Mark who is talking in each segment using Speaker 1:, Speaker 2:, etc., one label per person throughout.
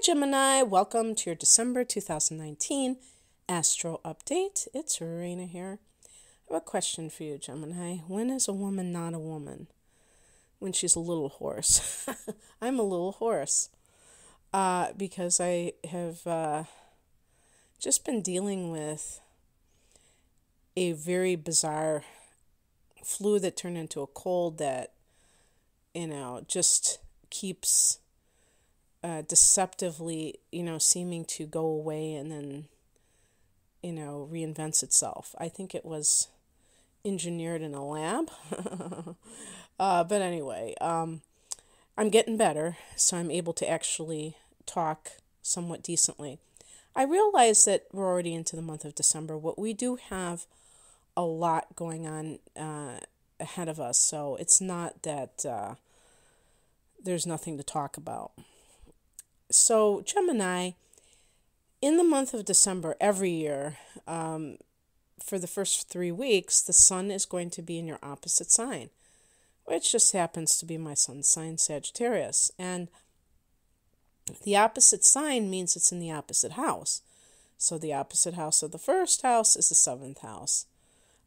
Speaker 1: Gemini, welcome to your December 2019 Astro Update. It's Raina here. I have a question for you, Gemini. When is a woman not a woman? When she's a little horse. I'm a little horse because I have just been dealing with a very bizarre flu that turned into a cold that, just keeps deceptively, seeming to go away and then, reinvents itself. I think it was engineered in a lab. But anyway, I'm getting better, so I'm able to actually talk somewhat decently. I realize that we're already into the month of December, but we do have a lot going on ahead of us, so it's not that there's nothing to talk about. So, Gemini, in the month of December every year, for the first 3 weeks, the sun is going to be in your opposite sign, which just happens to be my sun's sign, Sagittarius. And the opposite sign means it's in the opposite house. So the opposite house of the first house is the seventh house.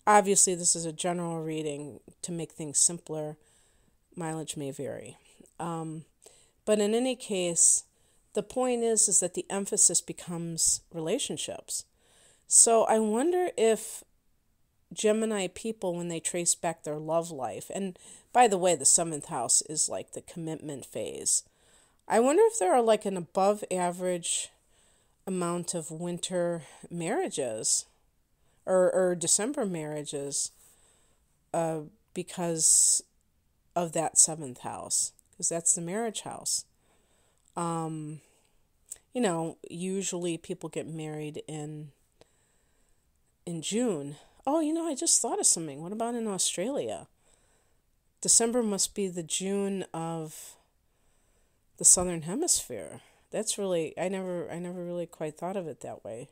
Speaker 1: Obviously, this is a general reading. To make things simpler, mileage may vary. But in any case, the point is that the emphasis becomes relationships. So I wonder if Gemini people, when they trace back their love life, and by the way, the seventh house is like the commitment phase. I wonder if there are like an above average amount of winter marriages or December marriages because of that seventh house, because that's the marriage house. Usually people get married in June. Oh, I just thought of something. What about in Australia? December must be the June of the Southern Hemisphere. That's really, I never really quite thought of it that way.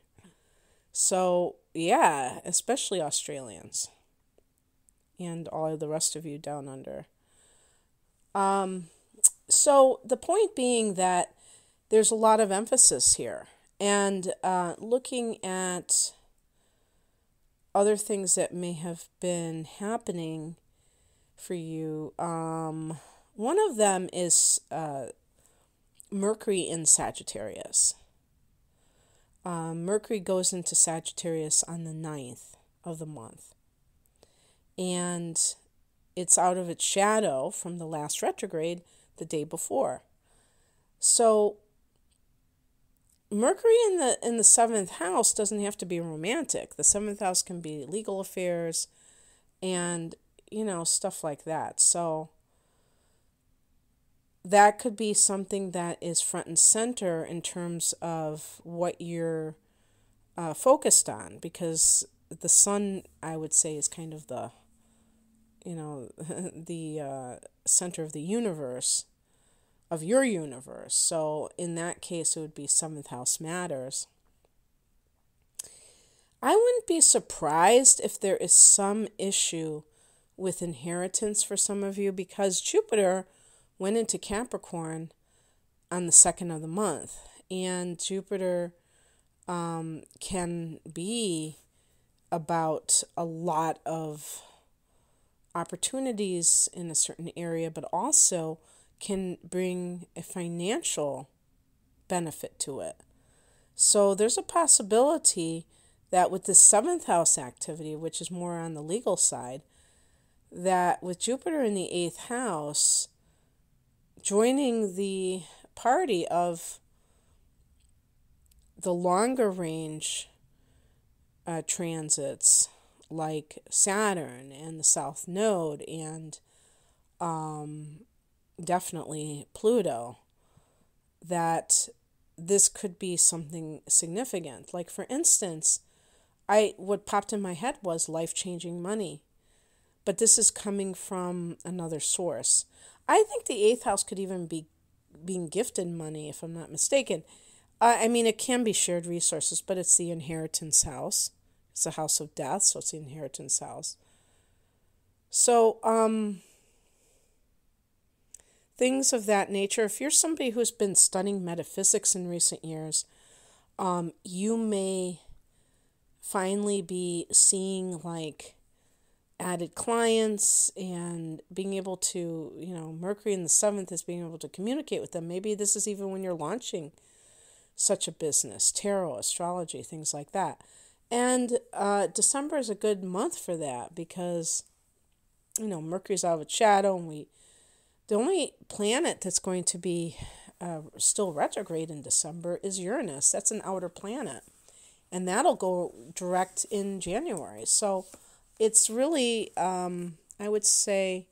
Speaker 1: So, yeah, especially Australians and all of the rest of you down under. So the point being that there's a lot of emphasis here, and looking at other things that may have been happening for you. One of them is Mercury in Sagittarius. Mercury goes into Sagittarius on the 9th of the month, and it's out of its shadow from the last retrograde the day before. So Mercury in the seventh house doesn't have to be romantic. The seventh house can be legal affairs and, stuff like that. So that could be something that is front and center in terms of what you're focused on, because the sun, I would say, is kind of the, the center of the universe, of your universe. So in that case, it would be seventh house matters. I wouldn't be surprised if there is some issue with inheritance for some of you, because Jupiter went into Capricorn on the 2nd of the month, and Jupiter can be about a lot of opportunities in a certain area, but also can bring a financial benefit to it. So there's a possibility that with the 7th house activity, which is more on the legal side, that with Jupiter in the 8th house, joining the party of the longer range transits like Saturn and the South Node and definitely Pluto, that this could be something significant. Like, for instance, what popped in my head was life-changing money, but this is coming from another source. I think the 8th house could even be being gifted money, if I'm not mistaken. It can be shared resources, but it's the inheritance house. It's a house of death, so it's the inheritance house. So, things of that nature. If you're somebody who's been studying metaphysics in recent years, you may finally be seeing like added clients and being able to, Mercury in the seventh is being able to communicate with them. Maybe this is even when you're launching such a business, tarot, astrology, things like that. And December is a good month for that because, Mercury's out of its shadow, and the only planet that's going to be still retrograde in December is Uranus. That's an outer planet, and that'll go direct in January. So it's really, I would say,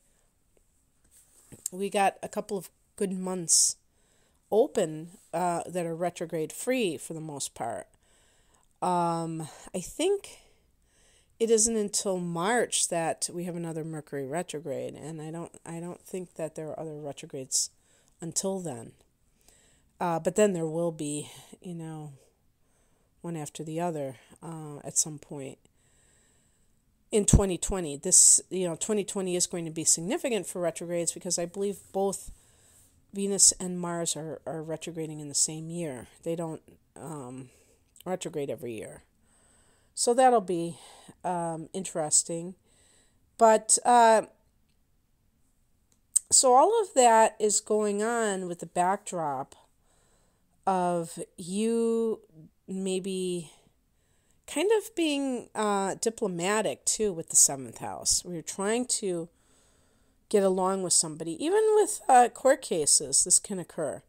Speaker 1: we got a couple of good months open that are retrograde free for the most part. I think it isn't until March that we have another Mercury retrograde, and I don't think that there are other retrogrades until then. But then there will be, one after the other at some point in 2020. 2020 is going to be significant for retrogrades because I believe both Venus and Mars are retrograding in the same year. They don't retrograde every year. So that'll be interesting. But so all of that is going on with the backdrop of you maybe kind of being diplomatic too with the seventh house, where you're trying to get along with somebody. Even with court cases, this can occur,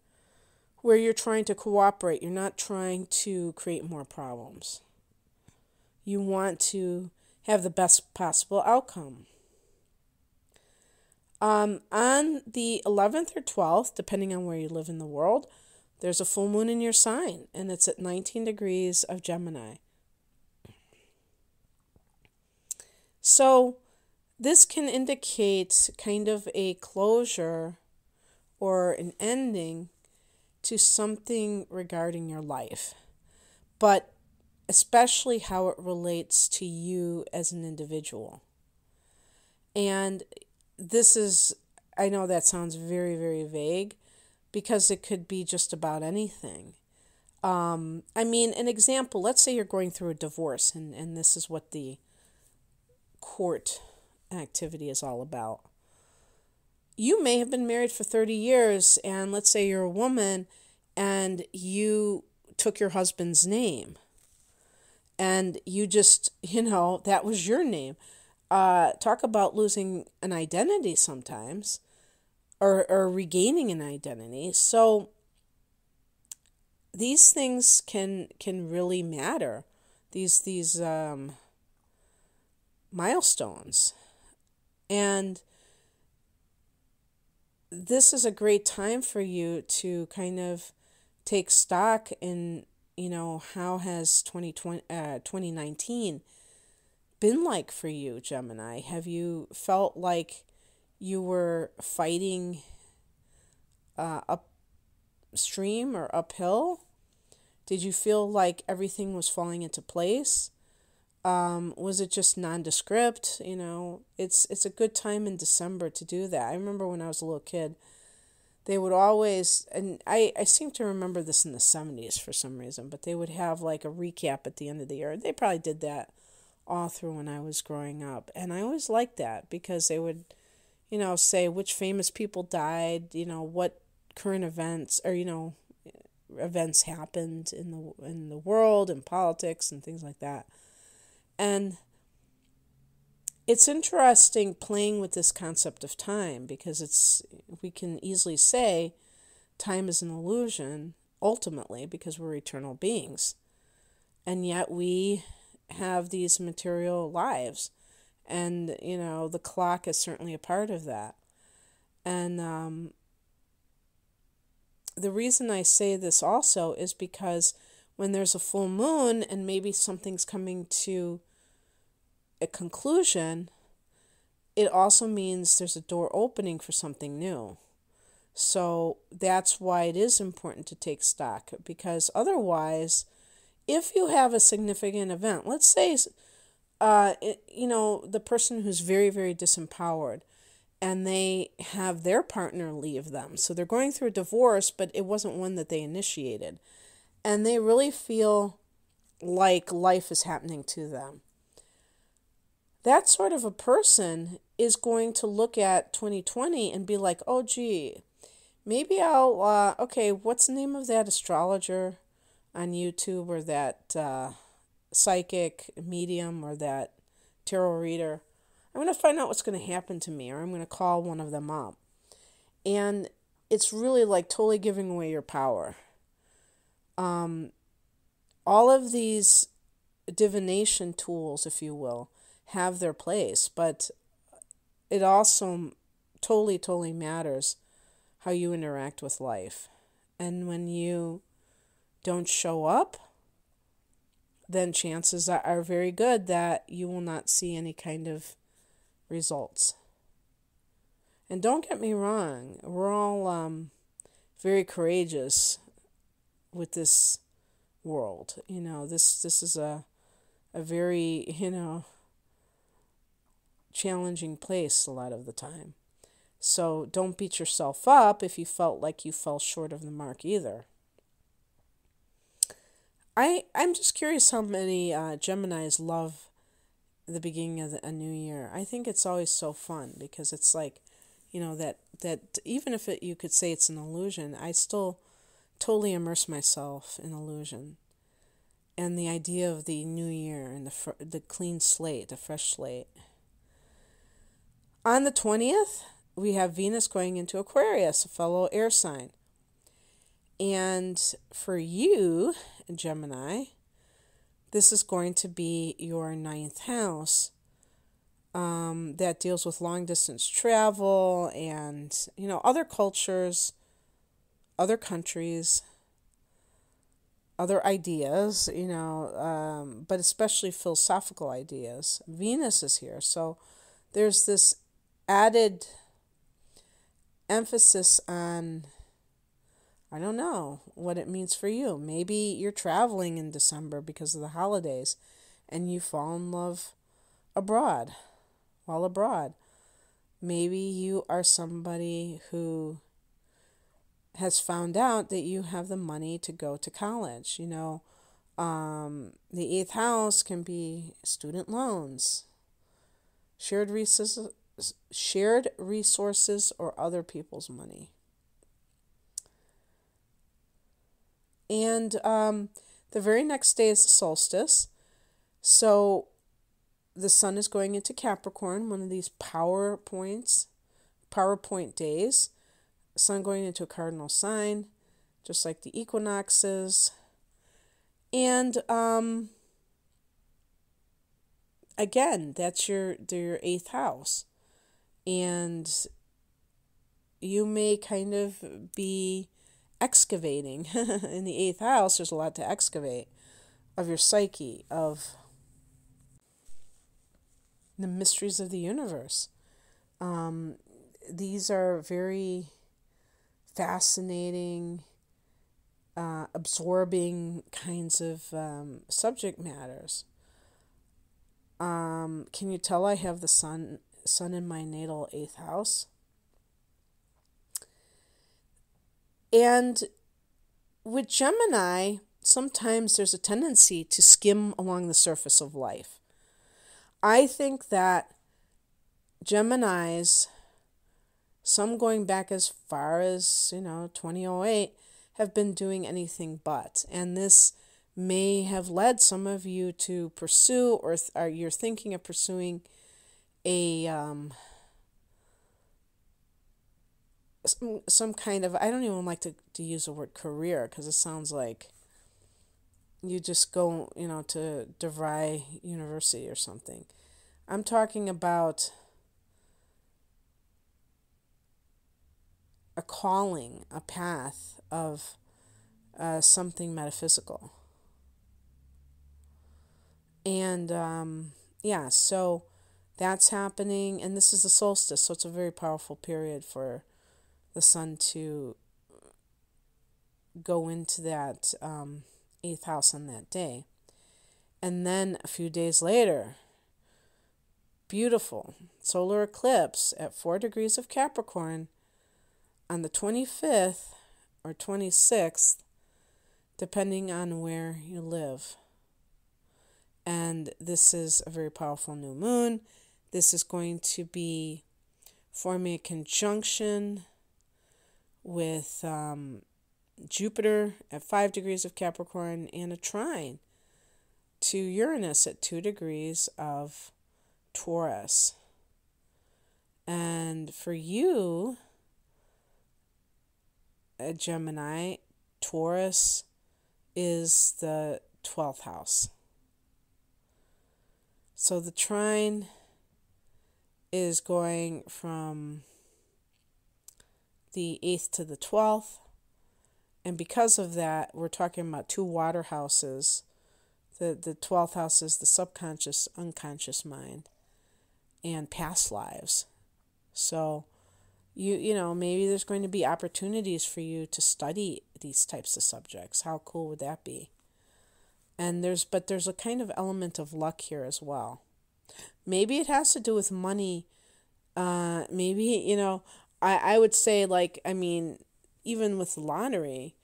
Speaker 1: where you're trying to cooperate. You're not trying to create more problems. You want to have the best possible outcome. On the 11th or 12th, depending on where you live in the world, there's a full moon in your sign, and it's at 19 degrees of Gemini. So this can indicate kind of a closure or an ending to something regarding your life, but especially how it relates to you as an individual. And this is, I know that sounds very, very vague because it could be just about anything. An example, let's say you're going through a divorce, and this is what the court activity is all about. You may have been married for 30 years, and let's say you're a woman and you took your husband's name and you just, that was your name. Talk about losing an identity sometimes, or regaining an identity. So these things can really matter. These milestones. And this is a great time for you to kind of take stock in, how has 2019 been like for you, Gemini? Have you felt like you were fighting upstream or uphill? Did you feel like everything was falling into place? Was it just nondescript? It's a good time in December to do that. I remember when I was a little kid, they would always, and I seem to remember this in the 70s for some reason, but they would have like a recap at the end of the year. They probably did that all through when I was growing up. And I always liked that because they would, say which famous people died, what current events or, events happened in the world and politics and things like that. And it's interesting playing with this concept of time because we can easily say time is an illusion ultimately because we're eternal beings. And yet we have these material lives. And, the clock is certainly a part of that. And the reason I say this also is because when there's a full moon and maybe something's coming to a conclusion, it also means there's a door opening for something new. So that's why it is important to take stock, because otherwise, if you have a significant event, let's say, the person who's very, very disempowered and they have their partner leave them. So they're going through a divorce, but it wasn't one that they initiated. And they really feel like life is happening to them. That sort of a person is going to look at 2020 and be like, oh, gee, maybe okay, what's the name of that astrologer on YouTube, or that psychic medium, or that tarot reader? I'm going to find out what's going to happen to me, or I'm going to call one of them up. And it's really like totally giving away your power. All of these divination tools, if you will, have their place, but it also totally matters how you interact with life. And when you don't show up, then chances are very good that you will not see any kind of results. And don't get me wrong, we're all very courageous with this world. This is a very, challenging place a lot of the time. So don't beat yourself up if you felt like you fell short of the mark either. I'm just curious how many Geminis love the beginning of a new year. I think it's always so fun because it's like, that even if you could say it's an illusion, I still totally immerse myself in illusion. And the idea of the new year and the clean slate, the fresh slate. On the 20th, we have Venus going into Aquarius, a fellow air sign. And for you, Gemini, this is going to be your 9th house. That deals with long distance travel and, other cultures, other countries, other ideas, but especially philosophical ideas. Venus is here. So there's this added emphasis on, I don't know what it means for you. Maybe you're traveling in December because of the holidays and you fall in love abroad, while abroad. Maybe you are somebody who has found out that you have the money to go to college. The 8th house can be student loans, shared resources, or other people's money. And the very next day is the solstice. So the sun is going into Capricorn, one of these PowerPoint days. Sun going into a cardinal sign, just like the equinoxes. And again, that's your 8th house. And you may kind of be excavating. In the 8th house, there's a lot to excavate of your psyche, of the mysteries of the universe. These are very fascinating, absorbing kinds of subject matters. Can you tell I have the sun in my natal 8th house? And with Gemini, sometimes there's a tendency to skim along the surface of life. I think that Geminis, some going back as far as, 2008, have been doing anything but. And this may have led some of you to pursue, or you're thinking of pursuing a some kind of, I don't even like to use the word career, because it sounds like you just go, to DeVry University or something. I'm talking about a calling, a path of something metaphysical. And so that's happening, and this is the solstice, so it's a very powerful period for the sun to go into that 8th house on that day. And then a few days later, beautiful solar eclipse at 4 degrees of Capricorn on the 25th or 26th, depending on where you live. And this is a very powerful new moon. This is going to be forming a conjunction with Jupiter at 5 degrees of Capricorn and a trine to Uranus at 2 degrees of Taurus. And for you, Gemini, Taurus is the 12th house. So the trine is going from the 8th to the 12th. And because of that, we're talking about two water houses. The 12th house is the subconscious, unconscious mind and past lives. So, you know, maybe there's going to be opportunities for you to study these types of subjects. How cool would that be? And there's a kind of element of luck here as well. Maybe it has to do with money. Maybe, you know, I would say, like, I mean, even with the lottery,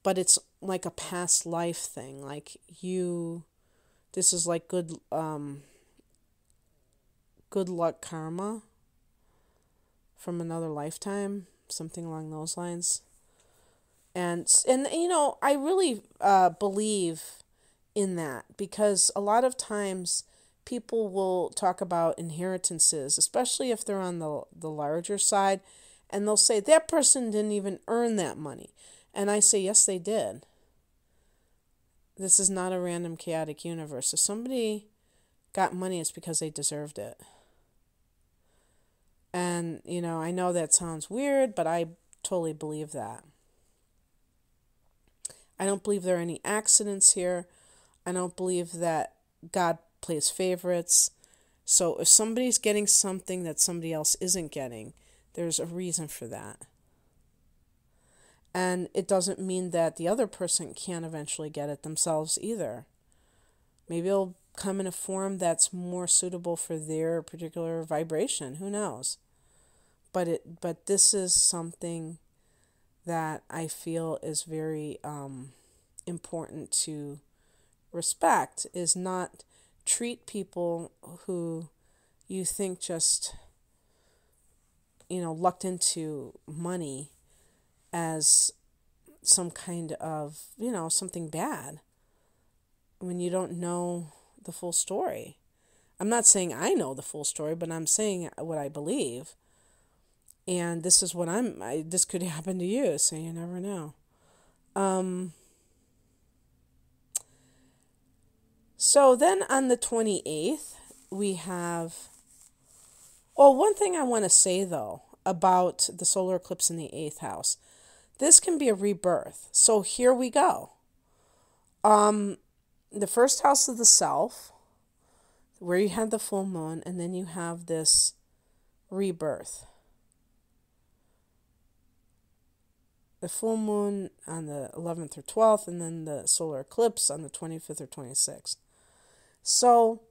Speaker 1: but it's like a past life thing. Like this is like good luck karma from another lifetime, something along those lines. And you know, I really believe in that, because a lot of times people will talk about inheritances, especially if they're on the larger side, and they'll say that person didn't even earn that money. And I say, yes, they did. This is not a random chaotic universe. If somebody got money, it's because they deserved it. And, you know, I know that sounds weird, but I totally believe that. I don't believe there are any accidents here. I don't believe that God plays favorites. So if somebody's getting something that somebody else isn't getting, there's a reason for that. And it doesn't mean that the other person can't eventually get it themselves either. Maybe it'll come in a form that's more suitable for their particular vibration. Who knows? But this is something that I feel is very important to respect, is not treat people who you think just, you know, lucked into money as some kind of, you know, something bad when you don't know the full story. I'm not saying I know the full story, but I'm saying what I believe. And this is what this could happen to you, so you never know. So then on the 28th, we have... Well, one thing I want to say, though, about the solar eclipse in the 8th house. This can be a rebirth. So here we go. The first house of the self, where you had the full moon, and then you have this rebirth. The full moon on the 11th or 12th, and then the solar eclipse on the 25th or 26th. So,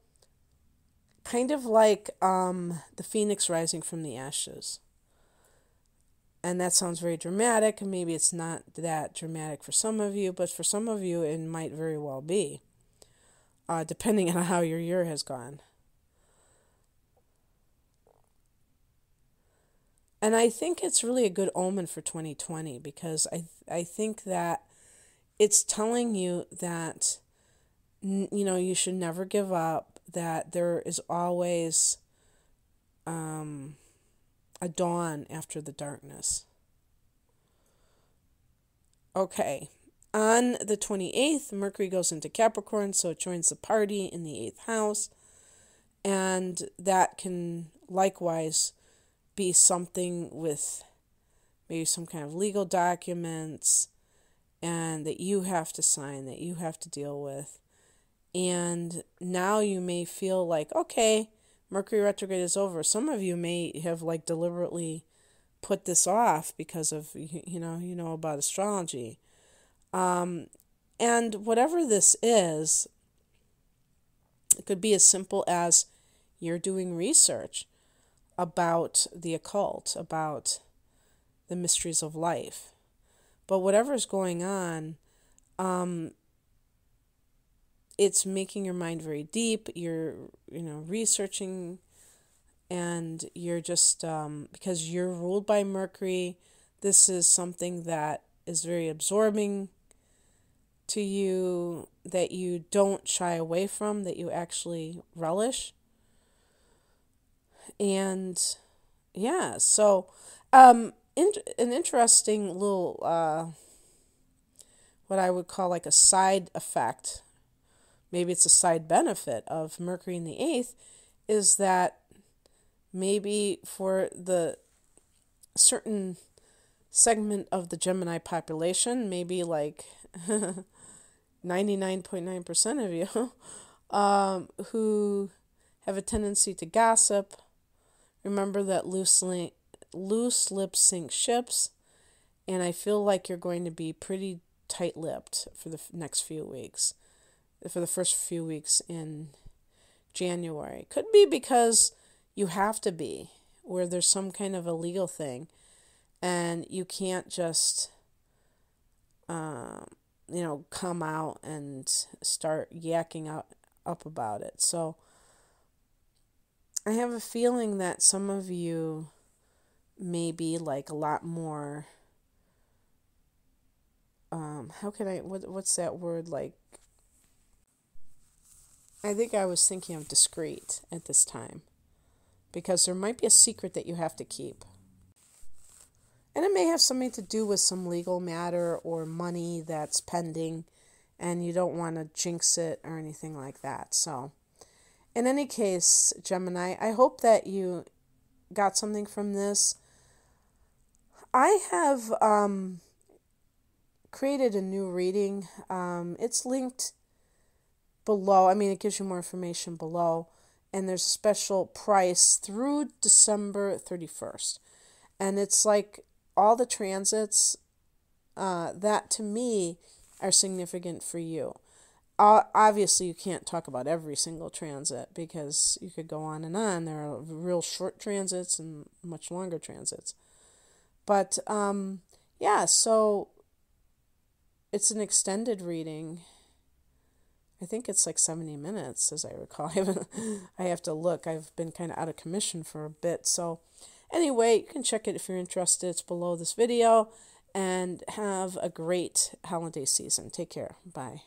Speaker 1: kind of like the phoenix rising from the ashes. And that sounds very dramatic, and maybe it's not that dramatic for some of you, but for some of you it might very well be, depending on how your year has gone. And I think it's really a good omen for 2020, because I think that it's telling you that, you know, you should never give up, that there is always a dawn after the darkness. Okay, on the 28th, Mercury goes into Capricorn, so it joins the party in the 8th house, and that can likewise be something with maybe some kind of legal documents, and that you have to sign, that you have to deal with. And now you may feel like, okay, Mercury retrograde is over. Some of you may have like deliberately put this off because of, you know about astrology. And whatever this is, it could be as simple as You're doing research about the occult, about the mysteries of life. But whatever's going on, it's making your mind very deep. You're, researching, and you're just, because you're ruled by Mercury, this is something that is very absorbing to you, that you don't shy away from, that you actually relish. And yeah, so an interesting little, what I would call like a side effect, maybe it's a side benefit of Mercury in the 8th, is that maybe for the certain segment of the Gemini population, maybe like 99.9% of you, who have a tendency to gossip. Remember that loose lips sink ships, and I feel like you're going to be pretty tight-lipped for the next few weeks, for the first few weeks in January. Could be because you have to be, where there's some kind of a legal thing, and you can't just, come out and start yakking up about it. So I have a feeling that some of you may be like a lot more, what's that word, like, I think I was thinking of discreet at this time, because there might be a secret that you have to keep. And it may have something to do with some legal matter or money that's pending, and you don't want to jinx it or anything like that. So, in any case, Gemini, I hope that you got something from this. I have created a new reading. It's linked below. I mean, it gives you more information below. And there's a special price through December 31st. And it's like all the transits that to me are significant for you. Obviously, you can't talk about every single transit because you could go on and on. There are real short transits and much longer transits. But, yeah, so it's an extended reading. I think it's like 70 minutes, as I recall. I have to look. I've been kind of out of commission for a bit. So anyway, you can check it if you're interested. It's below this video. And have a great holiday season. Take care. Bye.